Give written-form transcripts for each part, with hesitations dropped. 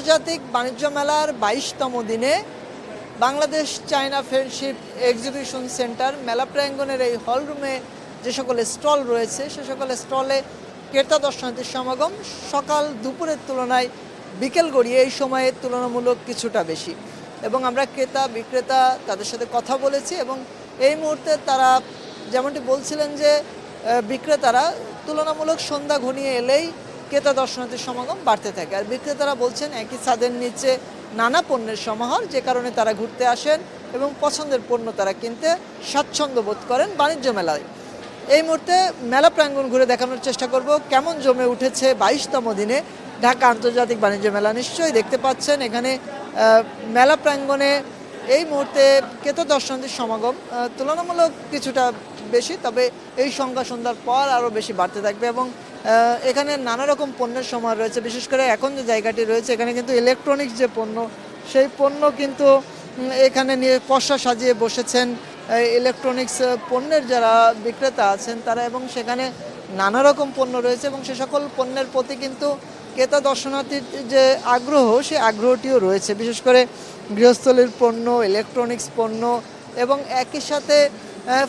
আন্তর্জাতিক বাণিজ্য মেলার 22তম দিনে Bangladesh China friendship exhibition centre মেলা প্রাঙ্গণের এই হলরুমে যে সকল স্টল রয়েছে সে সকল স্টলে ক্রেতা দর্শনার্থীর সমাগম সকাল দুপুরের তুলনায় বিকেল গড়িয়ে এই সময়ে তুলনামূলক কিছুটা বেশি। এবং আমরা ক্রেতা বিক্রেতা তাদের সাথে কথা বলেছি এবং এই মুহূর্তে তারা যেমনটি বলছিলেন যে বিক্রেতারা তুলনামূলক সন্ধ্যা ঘনিয়ে এলেই ক্রেতা দর্শনার্থীর সমাগম বাড়তে থাকে, আর বিক্রেতারা বলছেন একই ছাদের নিচে নানা পণ্যের সমাহার, যে কারণে তারা ঘুরতে আসেন এবং পছন্দের পণ্য তারা কিনতে স্বাচ্ছন্দ্য বোধ করেন বাণিজ্য মেলায়। এই মুহূর্তে মেলা প্রাঙ্গণ ঘুরে দেখানোর চেষ্টা করব কেমন জমে উঠেছে 22তম দিনে ঢাকা আন্তর্জাতিক বাণিজ্য মেলা। নিশ্চয়ই দেখতে পাচ্ছেন এখানে মেলা প্রাঙ্গণে এই মুহূর্তে ক্রেতা দর্শনার্থীর সমাগম তুলনামূলক কিছুটা বেশি, তবে এই সংখ্যা সন্ধ্যার পর আরও বেশি বাড়তে থাকবে এবং এখানে নানা রকম পণ্যের সমাহার রয়েছে। বিশেষ করে এখন যে জায়গাটি রয়েছে এখানে কিন্তু ইলেকট্রনিক্স যে পণ্য সেই পণ্য কিন্তু এখানে নিয়ে পসরা সাজিয়ে বসেছেন ইলেকট্রনিক্স পণ্যের যারা বিক্রেতা আছেন তারা, এবং সেখানে নানা রকম পণ্য রয়েছে এবং সে সকল পণ্যের প্রতি কিন্তু ক্রেতা দর্শনার্থীর যে আগ্রহ সেই আগ্রহটিও রয়েছে। বিশেষ করে গৃহস্থলীর পণ্য, ইলেকট্রনিক্স পণ্য এবং একই সাথে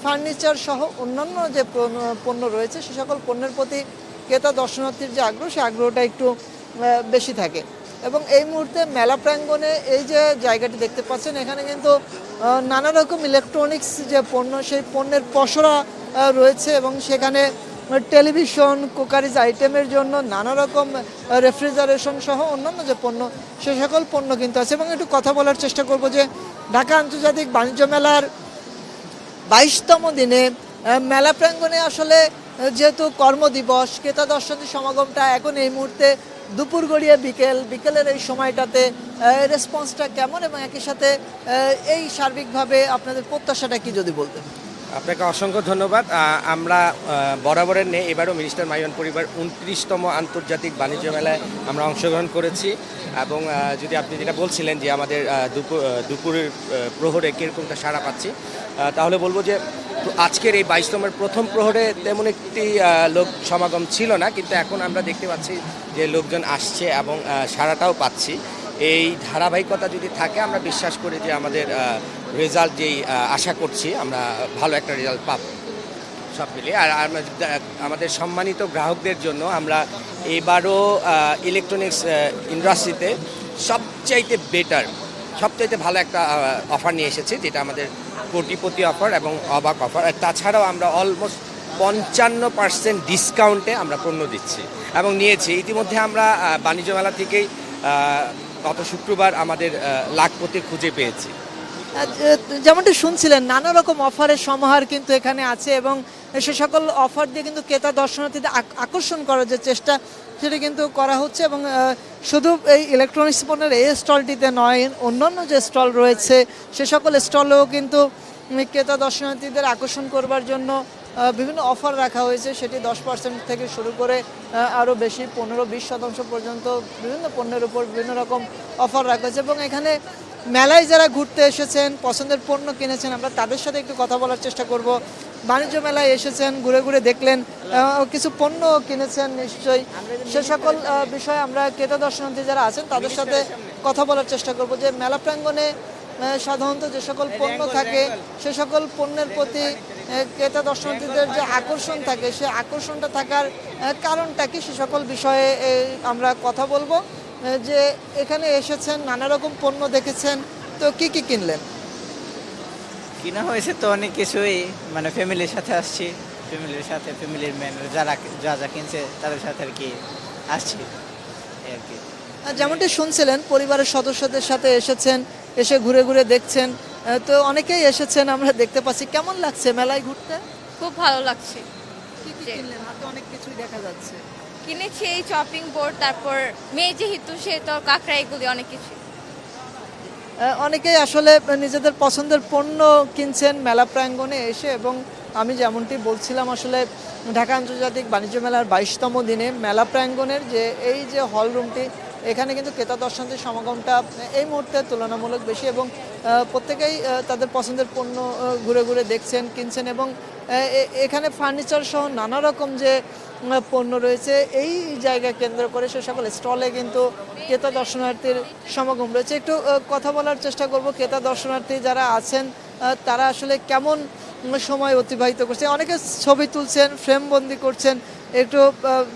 ফার্নিচার সহ অন্যান্য যে পণ্য রয়েছে সে সকল পণ্যের প্রতি ক্রেতা দর্শনার্থীর যে আগ্রহ সেই আগ্রহটা একটু বেশি থাকে। এবং এই মুহূর্তে মেলা প্রাঙ্গণে এই যে জায়গাটি দেখতে পাচ্ছেন এখানে কিন্তু নানা রকম ইলেকট্রনিক্স যে পণ্য সেই পণ্যের পসরা রয়েছে এবং সেখানে টেলিভিশন, কুকারিজ আইটেমের জন্য নানা রকম রেফ্রিজারেশন সহ অন্যান্য যে পণ্য সে সকল পণ্য কিন্তু আছে। এবং একটু কথা বলার চেষ্টা করব যে ঢাকা আন্তর্জাতিক বাণিজ্য মেলার 22তম দিনে মেলা প্রাঙ্গণে আসলে যেহেতু কর্মদিবস, ক্রেতা দর্শনার্থী সমাগমটা এখন এই মুহূর্তে দুপুর গড়িয়ে বিকেলের এই সময়টাতে রেসপন্সটা কেমন এবং একই সাথে এই সার্বিকভাবে আপনাদের প্রত্যাশাটা কি যদি বলতেন। আপনাকে অসংখ্য ধন্যবাদ। আমরা বরাবরের নেই এবারও মিনিস্টার মাইওয়ান পরিবার 29তম আন্তর্জাতিক বাণিজ্য মেলায় আমরা অংশগ্রহণ করেছি এবং যদি আপনি যেটা বলছিলেন যে আমাদের দুপুরের প্রহরে কীরকমটা সাড়া পাচ্ছি, তাহলে বলবো যে আজকের এই 22তমের প্রথম প্রহরে তেমন একটি লোক সমাগম ছিল না, কিন্তু এখন আমরা দেখতে পাচ্ছি যে লোকজন আসছে এবং সাড়াটাও পাচ্ছি। এই ধারাবাহিকতা যদি থাকে আমরা বিশ্বাস করি যে আমাদের রেজাল্ট যেই আশা করছি আমরা ভালো একটা রেজাল্ট পাব সব মিলিয়ে। আর আমাদের সম্মানিত গ্রাহকদের জন্য আমরা এবারও ইলেকট্রনিক্স ইন্ডাস্ট্রিতে সবচাইতে বেটার, সবচাইতে ভালো একটা অফার নিয়ে এসেছি, যেটা আমাদের কোটিপতি অফার এবং অবাক অফার। আর তাছাড়াও আমরা অলমোস্ট 55% ডিসকাউন্টে আমরা পণ্য দিচ্ছি এবং নিয়েছি। ইতিমধ্যে আমরা বাণিজ্য মেলা থেকেই গত শুক্রবার আমাদের লাখপতি খুঁজে পেয়েছি। যেমনটি শুনছিলেন নানা রকম অফারের সমাহার কিন্তু এখানে আছে এবং সে সকল অফার দিয়ে কিন্তু ক্রেতা দর্শনার্থীদের আকর্ষণ করার যে চেষ্টা সেটা কিন্তু করা হচ্ছে। এবং শুধু এই ইলেকট্রনিক্স পণ্যের এই স্টলটিতে নয়, অন্যান্য যে স্টল রয়েছে সে সকল স্টলেও কিন্তু ক্রেতা দর্শনার্থীদের আকর্ষণ করবার জন্য বিভিন্ন অফার রাখা হয়েছে। সেটি 10% থেকে শুরু করে আরও বেশি 15-20% পর্যন্ত বিভিন্ন পণ্যের উপর বিভিন্ন রকম অফার রাখা হয়েছে। এবং এখানে মেলায় যারা ঘুরতে এসেছেন, পছন্দের পণ্য কিনেছেন, আমরা তাদের সাথে একটু কথা বলার চেষ্টা করব। বাণিজ্য মেলায় এসেছেন, ঘুরে ঘুরে দেখলেন, কিছু পণ্য কিনেছেন নিশ্চয়ই, সে সকল বিষয়ে আমরা ক্রেতা দর্শনার্থী যারা আছেন তাদের সাথে কথা বলার চেষ্টা করব যে মেলা প্রাঙ্গণে সাধারণত যে সকল পণ্য থাকে সে সকল পণ্যের প্রতি ক্রেতা দর্শনার্থীদের যে আকর্ষণ থাকে সে আকর্ষণটা থাকার কারণটা কি সে সকল বিষয়ে আমরা কথা বলবো। যে এখানে এসেছেন, নানা রকম পণ্য দেখেছেন, তো কি কি কিনলেন? কিনা হয়েছে তো অনেক কিছুই, মানে ফ্যামিলির সাথে আসছি, ফ্যামিলির সাথে ফ্যামিলির ম্যান যারা যা যা কিনছে তাদের সাথে আর কি আসছি আর কি। যেমনটি শুনছিলেন পরিবারের সদস্যদের সাথে এসেছেন, এসে ঘুরে ঘুরে দেখছেন, তো অনেকেই এসেছেন আমরা দেখতে পাচ্ছি। কেমন লাগছে মেলায় ঘুরতে? খুব ভালো লাগছে। কি কি কিনলেন? হাতে অনেক কিছুই দেখা যাচ্ছে। কিনেছি এই চপিং বোর্ড, তারপর মেয়ে যেহেতু সে তো কাঁকড়া, এগুলি অনেক কিছু। অনেকেই আসলে নিজেদের পছন্দের পণ্য কিনছেন মেলা প্রাঙ্গণে এসে। এবং আমি যেমনটি বলছিলাম আসলে ঢাকা আন্তর্জাতিক বাণিজ্য মেলার 22তম দিনে মেলা প্রাঙ্গণের যে এই যে হল রুমটি এখানে কিন্তু ক্রেতা দর্শনার্থীর সমাগমটা এই মুহূর্তে তুলনামূলক বেশি এবং প্রত্যেকেই তাদের পছন্দের পণ্য ঘুরে ঘুরে দেখছেন, কিনছেন এবং এখানে ফার্নিচার সহ নানা রকম যে পণ্য রয়েছে এই জায়গা কেন্দ্র করে সে সকল স্টলে কিন্তু ক্রেতা দর্শনার্থীর সমাগম রয়েছে। একটু কথা বলার চেষ্টা করব ক্রেতা দর্শনার্থী যারা আছেন তারা আসলে কেমন সময় অতিবাহিত করছে, অনেকে ছবি তুলছেন, ফ্রেমবন্দি করছেন। একটু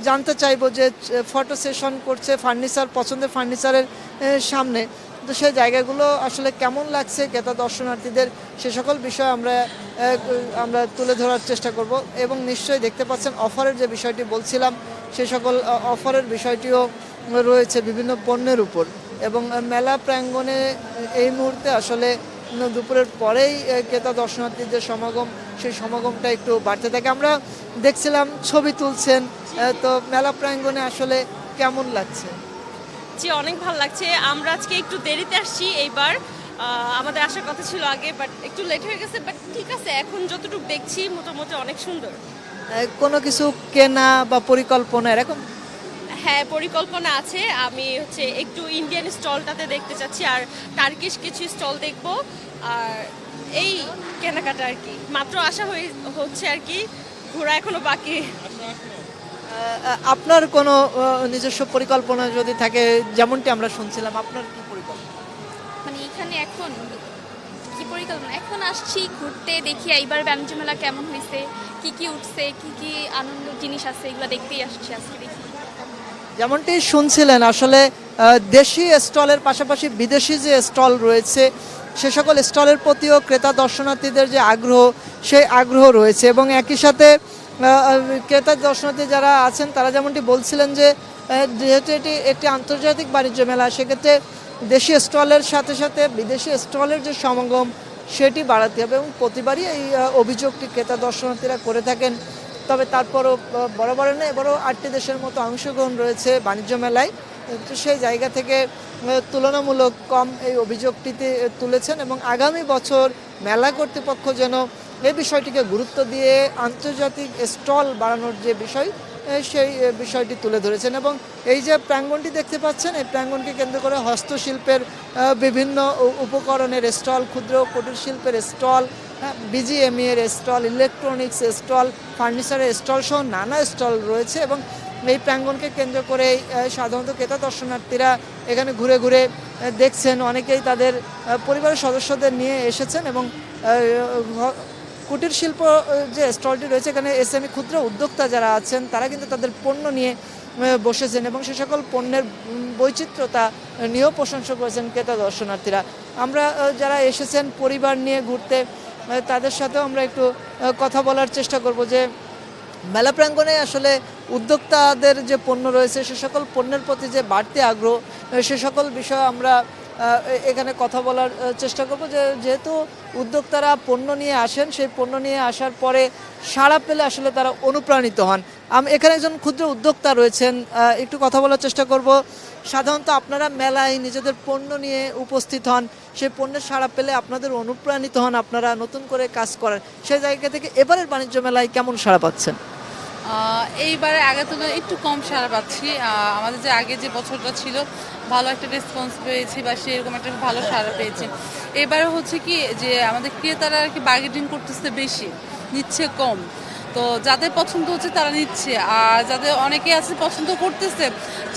জানতে চাইবো যে ফটো সেশন করছে ফার্নিচার, পছন্দের ফার্নিচারের সামনে, তো সেই জায়গাগুলো আসলে কেমন লাগছে ক্রেতা দর্শনার্থীদের সে সকল বিষয় আমরা তুলে ধরার চেষ্টা করব এবং নিশ্চয়ই দেখতে পাচ্ছেন অফারের যে বিষয়টি বলছিলাম সে সকল অফারের বিষয়টিও রয়েছে বিভিন্ন পণ্যের উপর এবং মেলা প্রাঙ্গণে এই মুহূর্তে আসলে দুপুরের পরেই ক্রেতা দর্শনার্থীদের সমাগম, সেই সমাগমটা একটু বাড়তে থাকে। আমরা দেখছিলাম ছবি তুলছেন, তো মেলা প্রাঙ্গণে আসলে কেমন লাগছে? জি, অনেক ভালো লাগছে। আমরা আজকে একটু দেরিতে আসছি এইবার, আমাদের আসার কথা ছিল আগে, বাট একটু লেট হয়ে গেছে, বাট ঠিক আছে, এখন যতটুকু দেখছি মোটামুটি অনেক সুন্দর। কোনো কিছু কেনা বা পরিকল্পনা এরকম? হ্যাঁ, পরিকল্পনা আছে। আমি একটু ইন্ডিয়ান স্টলটাতে দেখতে চাচ্ছি আর টার্কিশ কিছু স্টল দেখবো, আর এই কেনাকাটা আর কি। মাত্র আসা হচ্ছে আর কি, ঘোরা এখনো বাকি। আপনার কোনো নিজস্ব পরিকল্পনা যদি থাকে, যেমনটি আমরা শুনছিলাম, আপনার কি পরিকল্পনা? মানে এখানে এখন কি পরিকল্পনা, এখন আসছি ঘুরতে, দেখি এইবার বাণিজ্য মেলা কেমন হয়েছে, কি কি উঠছে, কি কি আনন্দ জিনিস আছে, এগুলো দেখতেই আসছি আজকে। দেখি যেমনটি শুনছিলেন আসলে দেশি স্টলের পাশাপাশি বিদেশি যে স্টল রয়েছে সে সকল স্টলের প্রতিও ক্রেতা দর্শনার্থীদের যে আগ্রহ, সেই আগ্রহ রয়েছে এবং একই সাথে ক্রেতা দর্শনার্থী যারা আছেন তারা যেমনটি বলছিলেন যে যেহেতু এটি একটি আন্তর্জাতিক বাণিজ্য মেলা, সেক্ষেত্রে দেশি স্টলের সাথে সাথে বিদেশি স্টলের যে সমাগম সেটি বাড়াতে হবে এবং প্রতিবারই এই অভিযোগটি ক্রেতা দর্শনার্থীরা করে থাকেন। তবে তারপরও বরাবর না, এবারও 8টি দেশের মতো অংশগ্রহণ রয়েছে বাণিজ্য মেলায়, তো সেই জায়গা থেকে তুলনামূলক কম এই অভিযোগটিতে তুলেছেন এবং আগামী বছর মেলা কর্তৃপক্ষ যেন এই বিষয়টিকে গুরুত্ব দিয়ে আন্তর্জাতিক স্টল বাড়ানোর যে বিষয় সেই বিষয়টি তুলে ধরেছেন এবং এই যে প্রাঙ্গণটি দেখতে পাচ্ছেন এই প্রাঙ্গণকে কেন্দ্র করে হস্তশিল্পের বিভিন্ন উপকরণের স্টল, ক্ষুদ্র কুটির শিল্পের স্টল, বিজিএমই এর স্টল, ইলেকট্রনিক্স স্টল, ফার্নিচারের স্টল সহ নানা স্টল রয়েছে এবং এই প্রাঙ্গণকে কেন্দ্র করে সাধারণত ক্রেতা দর্শনার্থীরা এখানে ঘুরে ঘুরে দেখছেন, অনেকেই তাদের পরিবারের সদস্যদের নিয়ে এসেছেন এবং কুটির শিল্প যে স্টলটি রয়েছে এখানে এসএমই ক্ষুদ্র উদ্যোক্তা যারা আছেন তারা কিন্তু তাদের পণ্য নিয়ে বসেছেন এবং সে সকল পণ্যের বৈচিত্র্যতা নিয়েও প্রশংসা করেছেন ক্রেতা দর্শনার্থীরা। আমরা যারা এসেছেন পরিবার নিয়ে ঘুরতে তাদের সাথেও আমরা একটু কথা বলার চেষ্টা করব যে মেলা প্রাঙ্গণে আসলে উদ্যোক্তাদের যে পণ্য রয়েছে সে সকল পণ্যের প্রতি যে বাড়তি আগ্রহ সে সকল বিষয় আমরা এখানে কথা বলার চেষ্টা করব যে যেহেতু উদ্যোক্তারা পণ্য নিয়ে আসেন, সেই পণ্য নিয়ে আসার পরে সাড়া পেলে আসলে তারা অনুপ্রাণিত হন। এখানে একজন ক্ষুদ্র উদ্যোক্তা রয়েছেন, একটু কথা বলার চেষ্টা করব। সাধারণত আপনারা মেলায় নিজেদের পণ্য নিয়ে উপস্থিত হন, সেই পণ্যের সাড়া পেলে আপনাদের অনুপ্রাণিত হন, আপনারা নতুন করে কাজ করেন, সেই জায়গা থেকে এবারের বাণিজ্য মেলায় কেমন সাড়া পাচ্ছেন? এইবারে আগের তুলনায় একটু কম সাড়া পাচ্ছি। আমাদের যে আগে যে বছরটা ছিল ভালো একটা রেসপন্স পেয়েছি বা সেরকম একটা ভালো সাড়া পেয়েছি। এবারে হচ্ছে কি যে আমাদের ক্রেতারা আর কি বার্গেনিং করতেছে বেশি, নিচ্ছে কম। তো যাদের পছন্দ হচ্ছে তারা নিচ্ছে, আর যাদের অনেকে আছে পছন্দ করতেছে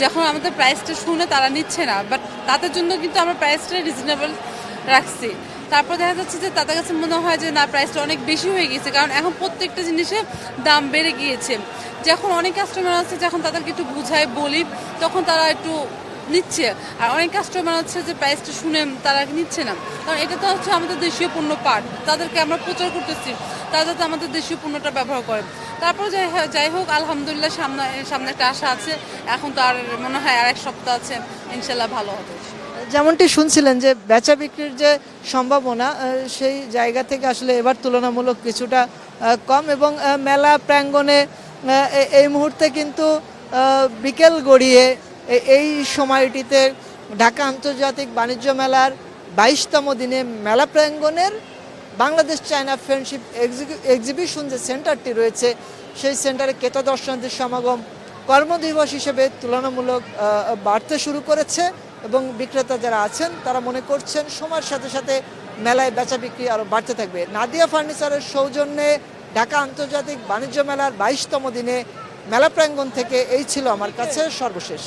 যখন আমাদের প্রাইসটা শুনে তারা নিচ্ছে না, বাট তাদের জন্য কিন্তু আমরা প্রাইসটা রিজনেবল রাখছি। তারপর দেখা যাচ্ছে যে তাদের কাছে মনে হয় যে না, প্রাইসটা অনেক বেশি হয়ে গিয়েছে, কারণ এখন প্রত্যেকটা জিনিসের দাম বেড়ে গিয়েছে। যখন অনেক কাস্টমার আছে যখন তাদেরকে একটু বুঝাই বলি তখন তারা একটু নিচ্ছে, আর অনেক কাস্টমার আছে যে প্রাইসটা শুনে তারা নিচ্ছে না, কারণ এটা তো হচ্ছে আমাদের দেশীয় পণ্য পার্ট, তাদেরকে আমরা প্রচার করতেছি তারা যাতে আমাদের দেশীয় পণ্যটা ব্যবহার করে। তারপর যাই হোক আলহামদুলিল্লাহ সামনে একটা আশা আছে, এখন তো আর মনে হয় আর 1 সপ্তাহ আছে, ইনশাল্লাহ ভালো হবে। যেমনটি শুনছিলেন যে বেচা বিক্রির যে সম্ভাবনা সেই জায়গা থেকে আসলে এবার তুলনামূলক কিছুটা কম এবং মেলা প্রাঙ্গণে এই মুহূর্তে কিন্তু বিকেল গড়িয়ে এই সময়টিতে ঢাকা আন্তর্জাতিক বাণিজ্য মেলার 22তম দিনে মেলা প্রাঙ্গণের বাংলাদেশ চায়না ফ্রেন্ডশিপ এক্সিবিশন যে সেন্টারটি রয়েছে সেই সেন্টারে ক্রেতা দর্শনার্থীর সমাগম কর্মদিবস হিসেবে তুলনামূলক বাড়তে শুরু করেছে এবং বিক্রেতা যারা আছেন তারা মনে করছেন সময়ের সাথে সাথে মেলায় বেচা বিক্রি আরও বাড়তে থাকবে। নাদিয়া ফার্নিচারের সৌজন্যে ঢাকা আন্তর্জাতিক বাণিজ্য মেলার 22তম দিনে মেলা প্রাঙ্গণ থেকে এই ছিল আমার কাছে সর্বশেষ।